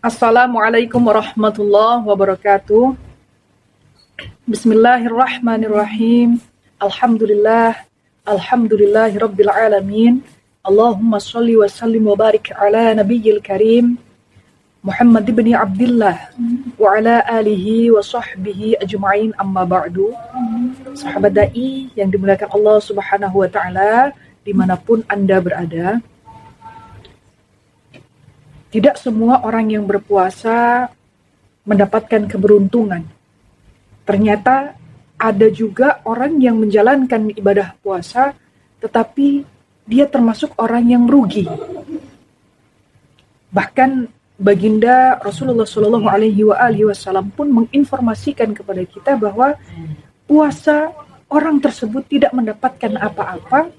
Assalamualaikum warahmatullahi wabarakatuh. Bismillahirrahmanirrahim. Alhamdulillahi rabbil alamin. Allahumma sholli wa sallim wa barik ala nabiyyil karim Muhammad ibn Abdullah wa ala alihi wa sahbihi ajma'in, amma ba'du. Sahabat dai yang dimuliakan Allah Subhanahu wa taala dimanapun Anda berada, tidak semua orang yang berpuasa mendapatkan keberuntungan. Ternyata ada juga orang yang menjalankan ibadah puasa, tetapi dia termasuk orang yang rugi. Bahkan baginda Rasulullah Shallallahu Alaihi Wasallam pun menginformasikan kepada kita bahwa puasa orang tersebut tidak mendapatkan apa-apa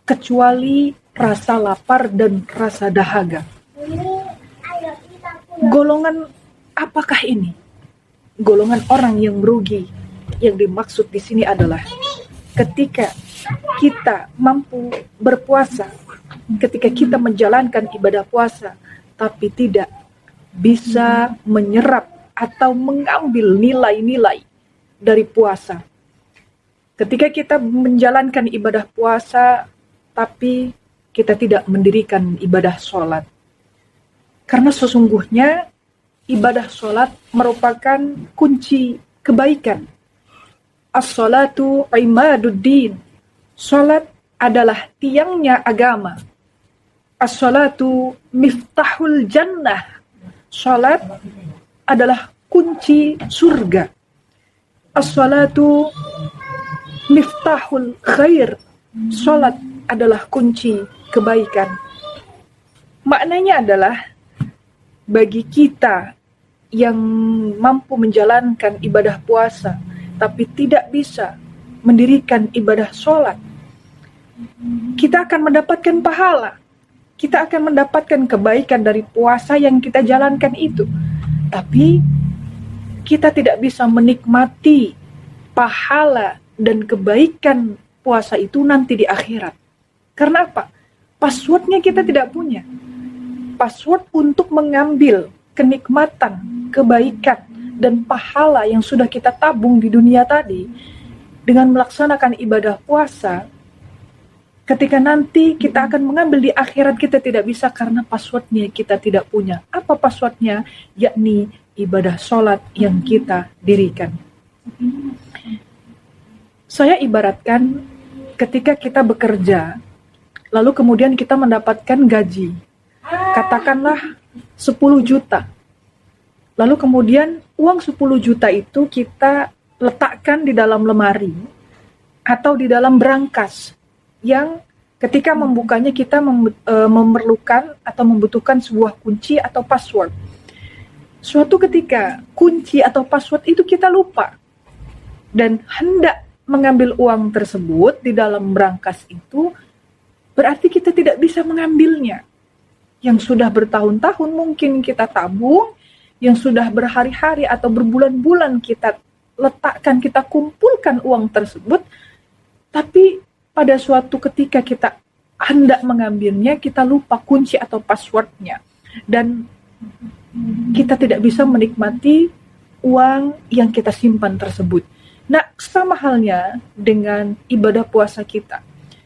kecuali rasa lapar dan rasa dahaga. Golongan apakah ini? Golongan orang yang merugi. Yang dimaksud di sini adalah ketika kita mampu berpuasa, ketika kita menjalankan ibadah puasa, tapi tidak bisa menyerap atau mengambil nilai-nilai dari puasa. Ketika kita menjalankan ibadah puasa, tapi kita tidak mendirikan ibadah sholat. Karena sesungguhnya ibadah sholat merupakan kunci kebaikan. As-sholatu imaduddin. Sholat adalah tiangnya agama. As-sholatu miftahul jannah. Sholat adalah kunci surga. As-sholatu miftahul khair. Sholat adalah kunci kebaikan. Maknanya adalah bagi kita yang mampu menjalankan ibadah puasa tapi tidak bisa mendirikan ibadah sholat, kita akan mendapatkan pahala, kita akan mendapatkan kebaikan dari puasa yang kita jalankan itu, tapi kita tidak bisa menikmati pahala dan kebaikan puasa itu nanti di akhirat. Karena apa? Passwordnya kita tidak punya. Password untuk mengambil kenikmatan, kebaikan, dan pahala yang sudah kita tabung di dunia tadi dengan melaksanakan ibadah puasa, ketika nanti kita akan mengambil di akhirat kita tidak bisa karena passwordnya kita tidak punya. Apa passwordnya? Yakni ibadah sholat yang kita dirikan. Saya ibaratkan ketika kita bekerja, lalu kemudian kita mendapatkan gaji. Katakanlah 10 juta. Lalu kemudian uang 10 juta itu kita letakkan di dalam lemari atau di dalam brankas yang ketika membukanya kita memerlukan atau membutuhkan sebuah kunci atau password. Suatu ketika kunci atau password itu kita lupa dan hendak mengambil uang tersebut di dalam brankas itu, berarti kita tidak bisa mengambilnya. Yang sudah bertahun-tahun mungkin kita tabung, yang sudah berhari-hari atau berbulan-bulan kita letakkan, kita kumpulkan uang tersebut, tapi pada suatu ketika kita hendak mengambilnya, kita lupa kunci atau passwordnya, dan kita tidak bisa menikmati uang yang kita simpan tersebut. Nah, sama halnya dengan ibadah puasa kita.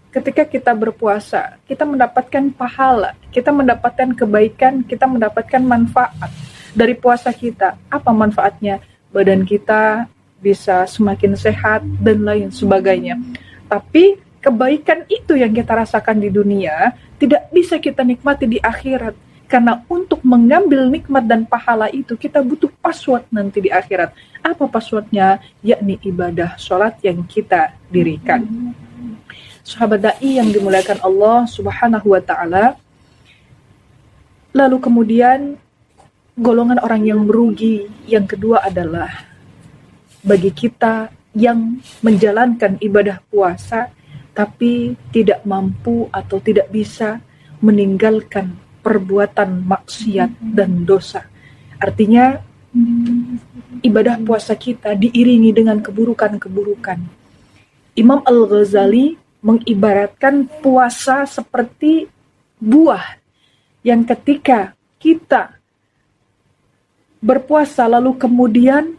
Ketika kita berpuasa, kita mendapatkan pahala, kita mendapatkan kebaikan, kita mendapatkan manfaat dari puasa kita. Apa manfaatnya? Badan kita bisa semakin sehat dan lain sebagainya. Tapi kebaikan itu yang kita rasakan di dunia tidak bisa kita nikmati di akhirat. Karena untuk mengambil nikmat dan pahala itu kita butuh password nanti di akhirat. Apa passwordnya? Yakni ibadah sholat yang kita dirikan. Sahabat dai yang dimuliakan Allah Subhanahu wa taala. Lalu kemudian golongan orang yang merugi yang kedua adalah bagi kita yang menjalankan ibadah puasa tapi tidak mampu atau tidak bisa meninggalkan perbuatan maksiat dan dosa. Artinya ibadah puasa kita diiringi dengan keburukan-keburukan. Imam Al-Ghazali mengibaratkan puasa seperti buah yang ketika kita berpuasa lalu kemudian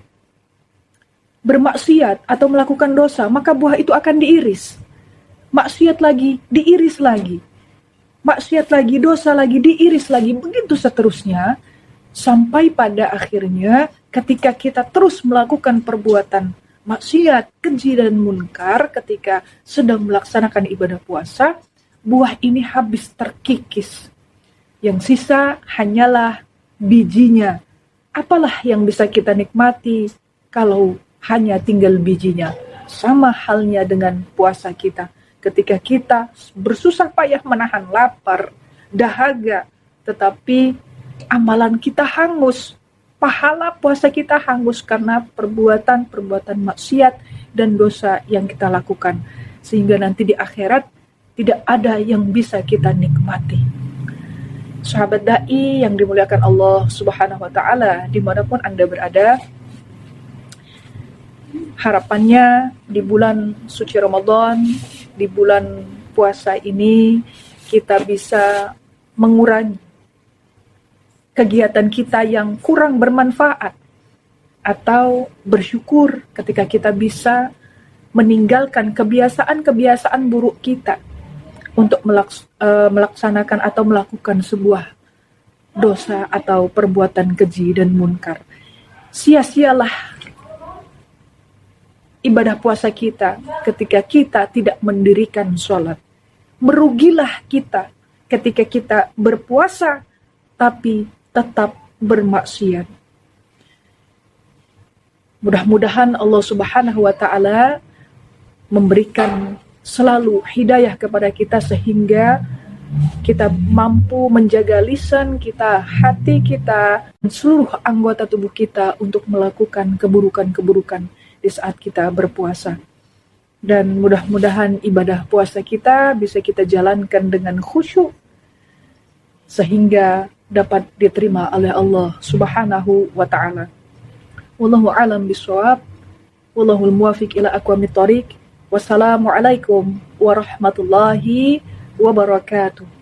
bermaksiat atau melakukan dosa, maka buah itu akan diiris. Maksiat lagi, diiris lagi. Maksiat lagi, dosa lagi, diiris lagi. Begitu seterusnya. Sampai pada akhirnya ketika kita terus melakukan perbuatan maksiat, keji dan munkar ketika sedang melaksanakan ibadah puasa, buah ini habis terkikis. Yang sisa hanyalah bijinya. Apalah yang bisa kita nikmati kalau hanya tinggal bijinya? Sama halnya dengan puasa kita. Ketika kita bersusah payah menahan lapar, dahaga, tetapi amalan kita hangus, pahala puasa kita hangus karena perbuatan-perbuatan maksiat dan dosa yang kita lakukan. Sehingga nanti di akhirat tidak ada yang bisa kita nikmati. Sahabat da'i yang dimuliakan Allah Subhanahu wa ta'ala, dimanapun Anda berada, harapannya di bulan suci Ramadan, di bulan puasa ini kita bisa mengurangi kegiatan kita yang kurang bermanfaat atau bersyukur ketika kita bisa meninggalkan kebiasaan-kebiasaan buruk kita untuk melaksanakan atau melakukan sebuah dosa atau perbuatan keji dan munkar. Sia-sialah ibadah puasa kita ketika kita tidak mendirikan sholat. Merugilah kita ketika kita berpuasa tapi tetap bermaksiat. Mudah-mudahan Allah Subhanahu wa ta'ala memberikan selalu hidayah kepada kita sehingga kita mampu menjaga lisan kita, hati kita, dan seluruh anggota tubuh kita untuk melakukan keburukan-keburukan di saat kita berpuasa. Dan mudah-mudahan ibadah puasa kita bisa kita jalankan dengan khusyuk sehingga dapat diterima oleh Allah Subhanahu wa ta'ala. Wallahu a'lam bishawab. Wallahul muwafiq ila aqwamit thoriq. Wassalamualaikum warahmatullahi wabarakatuh.